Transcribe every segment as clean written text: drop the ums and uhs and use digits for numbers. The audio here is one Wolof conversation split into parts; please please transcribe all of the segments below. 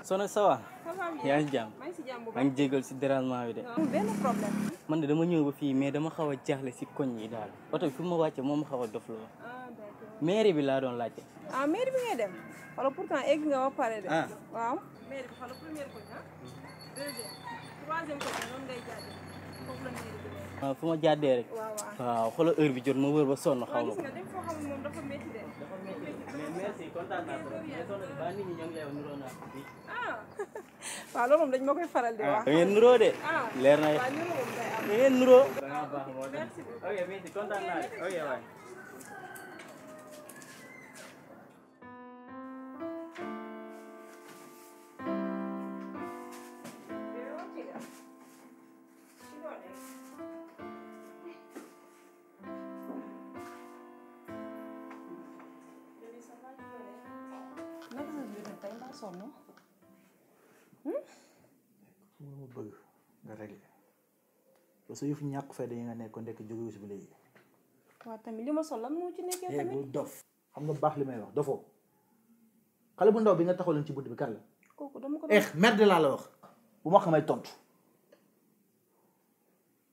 Sono ça va. Ça va bien. yaa ngi jàmm. maa ngi si jàmm bu maa ngi jégal si dérangement bi de. amul benn problème. man de dama ñëw ba fii mais dama xaw a jaaxle si koñ yi daal oto bi fu ma wàcce moom xaw a dofloo. Ah d'accord. mairie bi laa doon laajte. Ah mairie bi ngay dem. wala pourtant egg nga ba pare de. Ah. waaw. mairie bi xoolal première koñ ah. deuxième. troisième koñ noonu ngay jaajëf. foofu la mairie bi nekk. waaw fu ma jàddee rek. waaw waaw. waaw xoolal heure bi jot ma wër ba sonn xaw waaw ma gis ko. nga dem foo xam ne moom dafa métti de. mais merci kontaan naa trop mais soxna si ba nit ñi ñoo ngi lay wax nuroo naa bi. ah. waaw loolu moom dañ ma koy faral di wax. da ngeen nuroo de. ah leer na waaw ñu moom day am. da ngeen nuroo. da ngaa baax moo tax. Merci beaucoup. ok merci kontaan naa de ok waay. naka sa biir tey mbaa sonn. ma bëgg nga réglé parce que yëf ñàkk fayda yi nga nekkoon ndekk jóge si ba léegi. waaw tamit li ma sol lan moo ci nekkee tamit. bu dof xam nga baax li may wax dofoo xale bu ndaw bi nga taxawaloon ci bunt bi kan la. kooku dama ko. merde laa la wax bu ma xamay tontu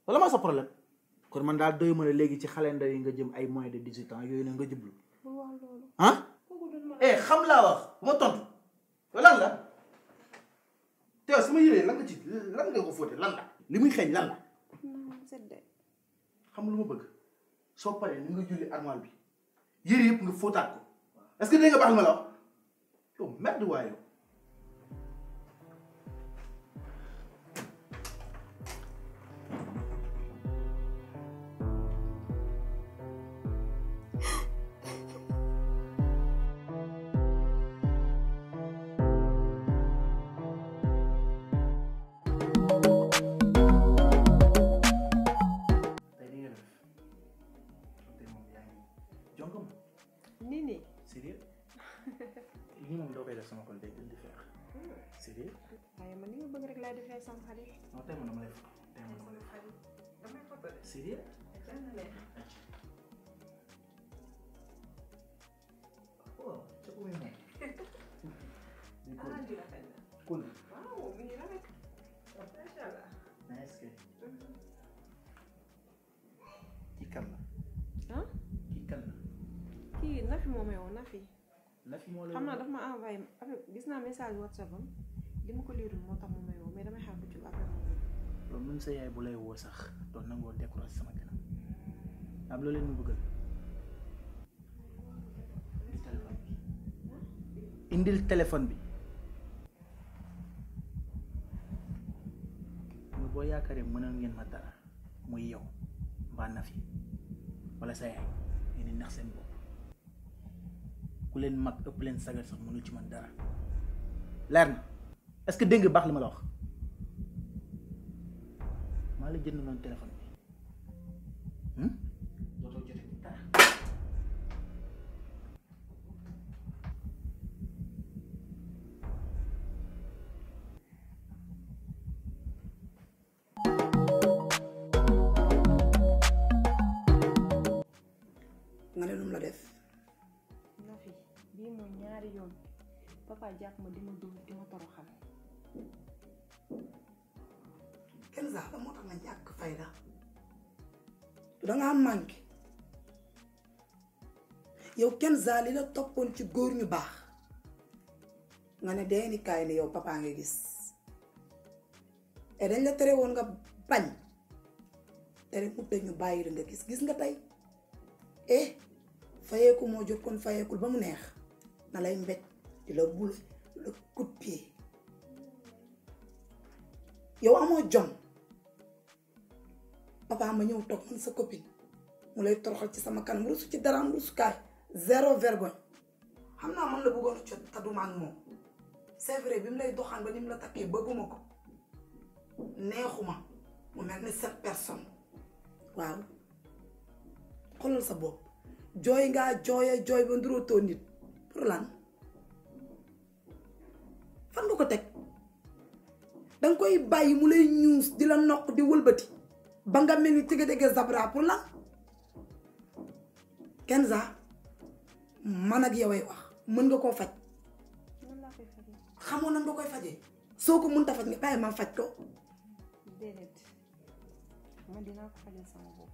wala ma sa problème kon man daal doy ma ne léegi ci xale ndaw yi nga jëm ay moins de 18 ans yooyu la nga jublu waaw loolu. ah. xam laa wax bu ma tontu lan la te sama yére lan nga ci lan nga ko fóote lan la li muy xeeñ lan la. xam nga lu ma bëgg soo paree ni nga julli armoire bi yére yëpp nga fóotaat ko est-ce que dégg nga baax ma la wax yow merde waaye yow. Nini. Sérieux lii moom doo koy def sama xol day gën di feex. Sérieux. waaye man ni nga bëgg rek laay defee sama xarit. non tey man dama lay foto tey man dama lay foto. damay foto de. Sérieux. waaw ca ko muy moom. ah di rafet na. cool. waaw mi ngi rafet. macha allah. nice kay. kii kan la. ah. kii kan la. kii Nafi moo may woo Nafi. Nafi moo lay xam naa daf ma envoyé après gis naa message WhatsApp am li ma ko liirul moo tax mu may woo mais damay xaar bu ci après moom. loolu même sa yaay bu lay woo sax doon nangoo découragé sama kanam am loolu leen mu bëggal indil téléphone bi nga boo yaakaaree mënoon ngeen ma dara muy yow mbaa Nafi wala sa yaay ngeen di nax seen bopp ku leen mag ëpp leen sagar sax mënul ci man dara leer na est-ce que dégg nga baax li ma la wax maa la jënd noonu téléphone bi dootoo jote dara nga ne lum la def. Nafi bii mooy ñaari yoon papa jàpp ma di ma dóor di ma toroxal. kenn sax la moo tax nga ñàkk fayda dangaa manqué yow kenn sax li la toppoon ci góor ñu baax nga ne deeni kaay ne yow papa nga gis et dañ la tere woon nga bañ tere mu ñu bàyyi la nga gis nga tey fayeeku moo jot kon fayeekul ba mu neex na lay mbéj di la bul le coup de pied yow amoo jom papa ma ñëw toog man sa copine mu lay toroxal ci sama kanam rusu ci dara am rusukaay zéro vergogne xam naa man la bëggoon a jot taduma ak moom c'est vrai bi mu lay doxaan ba ni mu la takkee bëgguma ko neexuma mu mel ni 7 personnes waaw xoolal sa bopp jooy ngaa jooy ba nduróotoo nit pour lan fan nga ko teg danga koy bàyyi mu lay ñuus di la noq di wëlbati ba nga mel ni tëgg-tëgg zabra pour lan Kenza man ak yow ay wax mën nga koo faj xamoon na nga koy fajee soo ko mënta faj nga bàyyi ma faj ko. déedéet man dinaa ko fajal sama bopp.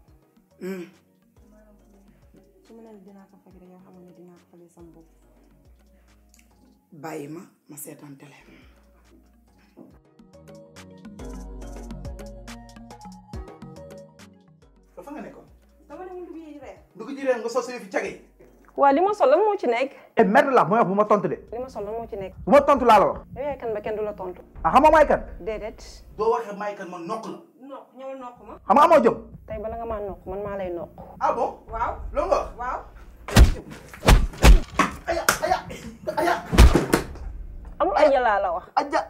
su ma nee dinaa ko faj rek yoo xam ne dinaa ko fajal sama bopp. bàyyi ma seetaan télé. fa nga nekkoon. dama demoon dugg yi reer. dugg ji reer nga sos fi cage. waa li ma sol lan moo ci nekk. merde la mooy wax bu ma tontu de. li ma sol lan moo ci nekk. bu ma tontu laa la wax. yow yaay kan ba kenn du la tontu. ah xam nga may kan. déedéet. doo waxee may kan man nokk la. nokk ñëwal nokk ma. xam nga amoo jëm. tey bala nga maa nokk man maa lay nokk. ah bon. waaw loolu nga wax. waaw. aya. amul ay yàllaa la wax. aja.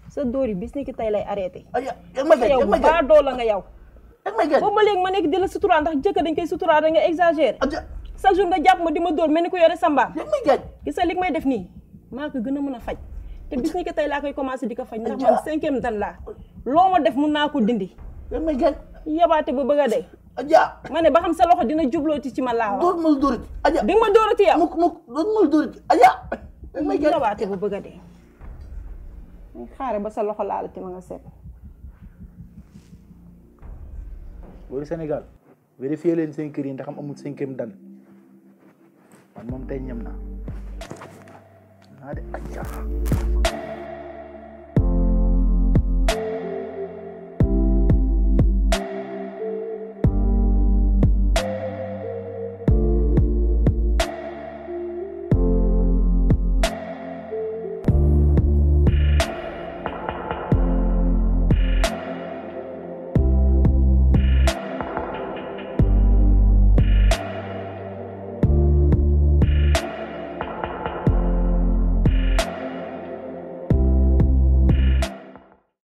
sa dóor yi bis ni ki tey lay arrêté. aya yaa may yow baa doo la nga yow. yaa may gën. boobu ba léegi ma nekk di la suturaal ndax jëkkër dañ koy suturaal da nga exagère. aja. chaque jour nga jàpp ma di ma dóor mel ni ko yore sa mbaam. yaa may gën. gis nga li may def nii maa ko gën a mën a faj te bis ni ki tey laa koy commencé di ko faj ndax man 5e dan laa loo ma def mun naa ko dindi. yaa may gën. yabaate ba bëgg a dee. aja. ma ne ba xam sa loxo dina jublooti ci ma laa wax. doot ma dóorati. aja. di nga ma dóorati yow. mukk doot ma dóorati. aja. yaa may gën. yabaate ba bëgg a dee. xaare ba sa loxo laalati ma nga seet. wala Sénégal vérifier leen seen kër yi ndax amul 5e dan man moom tey ñam naa de aja.